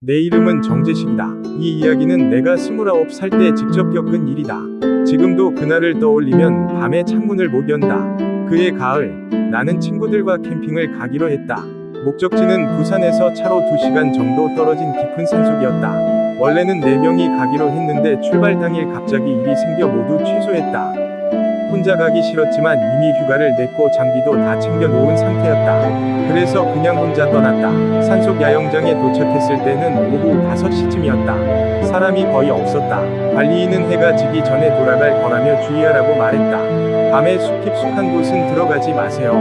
내 이름은 정재식이다. 이 이야기는 내가 29살 때 직접 겪은 일이다. 지금도 그날을 떠올리면 밤에 창문을 못 연다. 그해 가을, 나는 친구들과 캠핑을 가기로 했다. 목적지는 부산에서 차로 2시간 정도 떨어진 깊은 산속이었다. 원래는 4명이 가기로 했는데 출발 당일 갑자기 일이 생겨 모두 취소했다. 혼자 가기 싫었지만 이미 휴가를 냈고 장비도 다 챙겨 놓은 상태였다. 그래서 그냥 혼자 떠났다. 산속 야영장에 도착했을 때는 오후 5시쯤이었다. 사람이 거의 없었다. 관리인은 해가 지기 전에 돌아갈 거라며 주의하라고 말했다. 밤에 숲 깊숙한 곳은 들어가지 마세요.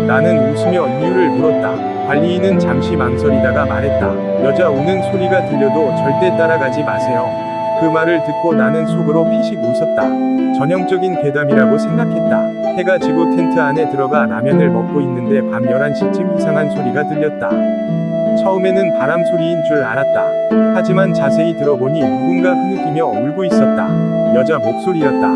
나는 웃으며 이유를 물었다. 관리인은 잠시 망설이다가 말했다. 여자 우는 소리가 들려도 절대 따라가지 마세요. 그 말을 듣고 나는 속으로 피식 웃었다. 전형적인 괴담이라고 생각했다. 해가 지고 텐트 안에 들어가 라면을 먹고 있는데 밤 11시쯤 이상한 소리가 들렸다. 처음에는 바람 소리인 줄 알았다. 하지만 자세히 들어보니 누군가 흐느끼며 울고 있었다. 여자 목소리였다.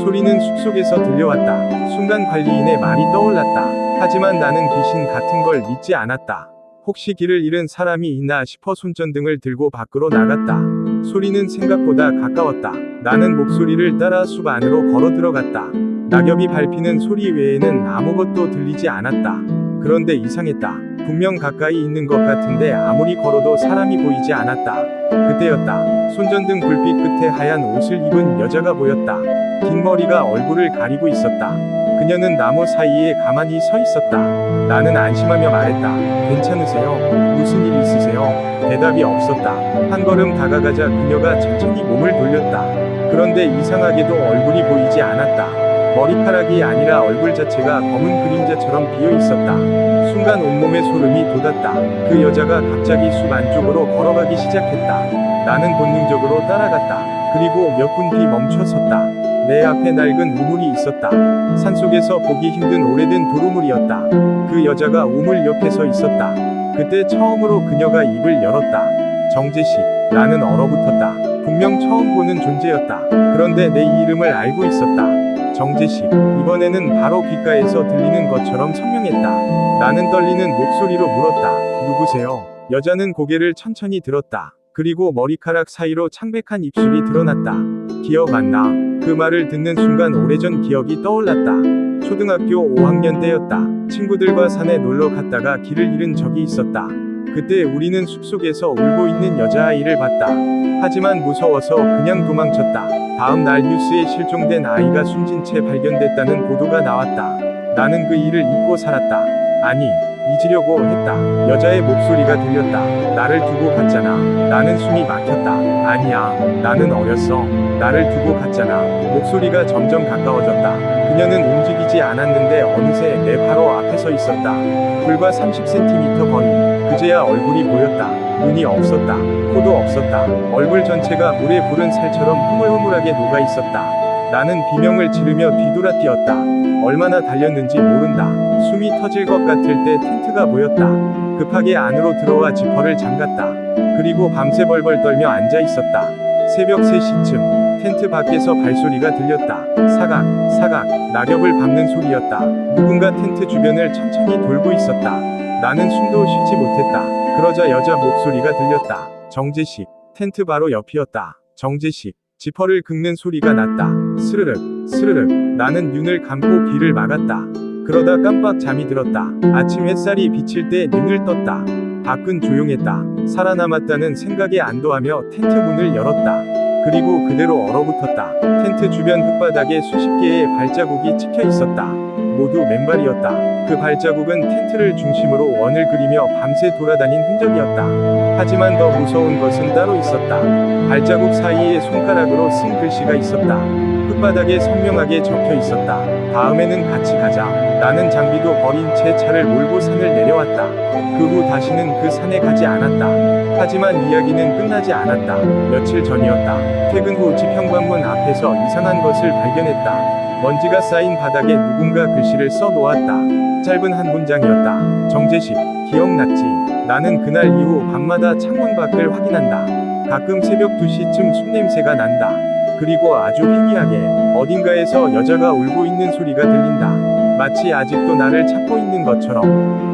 소리는 숲속에서 들려왔다. 순간 관리인의 말이 떠올랐다. 하지만 나는 귀신 같은 걸 믿지 않았다. 혹시 길을 잃은 사람이 있나 싶어 손전등을 들고 밖으로 나갔다. 소리는 생각보다 가까웠다. 나는 목소리를 따라 숲 안으로 걸어 들어갔다. 낙엽이 밟히는 소리 외에는 아무것도 들리지 않았다. 그런데 이상했다. 분명 가까이 있는 것 같은데 아무리 걸어도 사람이 보이지 않았다. 그때였다. 손전등 불빛 끝에 하얀 옷을 입은 여자가 보였다. 긴 머리가 얼굴을 가리고 있었다. 그녀는 나무 사이에 가만히 서 있었다. 나는 안심하며 말했다. 괜찮으세요? 무슨 일 있으세요? 대답이 없었다. 한 걸음 다가가자 그녀가 천천히 몸을 돌렸다. 그런데 이상하게도 얼굴이 보이지 않았다. 머리카락이 아니라 얼굴 자체가 검은 그림자처럼 비어 있었다. 순간 온몸에 소름이 돋았다. 그 여자가 갑자기 숲 안쪽으로 걸어가기 시작했다. 나는 본능적으로 따라갔다. 그리고 몇 분 뒤 멈춰 섰다. 내 앞에 낡은 우물이 있었다. 산속에서 보기 힘든 오래된 도루물이었다. 그 여자가 우물 옆에 서 있었다. 그때 처음으로 그녀가 입을 열었다. 정재식. 나는 얼어붙었다. 분명 처음 보는 존재였다. 그런데 내 이름을 알고 있었다. 정재식. 이번에는 바로 귓가에서 들리는 것처럼 선명했다. 나는 떨리는 목소리로 물었다. 누구세요? 여자는 고개를 천천히 들었다. 그리고 머리카락 사이로 창백한 입술이 드러났다. 기억 안 나. 그 말을 듣는 순간 오래전 기억이 떠올랐다. 초등학교 5학년 때였다. 친구들과 산에 놀러 갔다가 길을 잃은 적이 있었다. 그때 우리는 숲속에서 울고 있는 여자아이를 봤다. 하지만 무서워서 그냥 도망쳤다. 다음 날 뉴스에 실종된 아이가 숨진 채 발견됐다는 보도가 나왔다. 나는 그 일을 잊고 살았다. 아니, 잊으려고 했다. 여자의 목소리가 들렸다. 나를 두고 갔잖아. 나는 숨이 막혔다. 아니야, 나는 어렸어. 나를 두고 갔잖아. 목소리가 점점 가까워졌다. 그녀는 움직이지 않았는데 어느새 내 바로 앞에 서 있었다. 불과 30cm 거리. 그제야 얼굴이 보였다. 눈이 없었다. 코도 없었다. 얼굴 전체가 물에 부른 살처럼 흐물흐물하게 녹아 있었다. 나는 비명을 지르며 뒤돌아 뛰었다. 얼마나 달렸는지 모른다. 숨이 터질 것 같을 때 텐트가 보였다. 급하게 안으로 들어와 지퍼를 잠갔다. 그리고 밤새 벌벌 떨며 앉아 있었다. 새벽 3시쯤 텐트 밖에서 발소리가 들렸다. 사각, 낙엽을 밟는 소리였다. 누군가 텐트 주변을 천천히 돌고 있었다. 나는 숨도 쉬지 못했다. 그러자 여자 목소리가 들렸다. 정재식. 텐트 바로 옆이었다. 정재식. 지퍼를 긁는 소리가 났다. 스르륵. 나는 눈을 감고 귀를 막았다. 그러다 깜빡 잠이 들었다. 아침 햇살이 비칠 때 눈을 떴다. 밖은 조용했다. 살아남았다는 생각에 안도하며 텐트 문을 열었다. 그리고 그대로 얼어붙었다. 텐트 주변 흙바닥에 수십 개의 발자국이 찍혀 있었다. 모두 맨발이었다. 그 발자국은 텐트를 중심으로 원을 그리며 밤새 돌아다닌 흔적이었다. 하지만 더 무서운 것은 따로 있었다. 발자국 사이에 손가락으로 쓴 글씨가 있었다. 흙바닥에 선명하게 적혀 있었다. 다음에는 같이 가자. 나는 장비도 버린 채 차를 몰고 산을 내려왔다. 그 후 다시는 그 산에 가지 않았다. 하지만 이야기는 끝나지 않았다. 며칠 전이었다. 퇴근 후 집 현관문 앞에서 이상한 것을 발견했다. 먼지가 쌓인 바닥에 누군가 글씨를 써 놓았다. 짧은 한 문장이었다. 정재식, 기억났지? 나는 그날 이후 밤마다 창문 밖을 확인한다. 가끔 새벽 2시쯤 숲냄새가 난다. 그리고 아주 희미하게 어딘가에서 여자가 울고 있는 소리가 들린다. 마치 아직도 나를 찾고 있는 것처럼.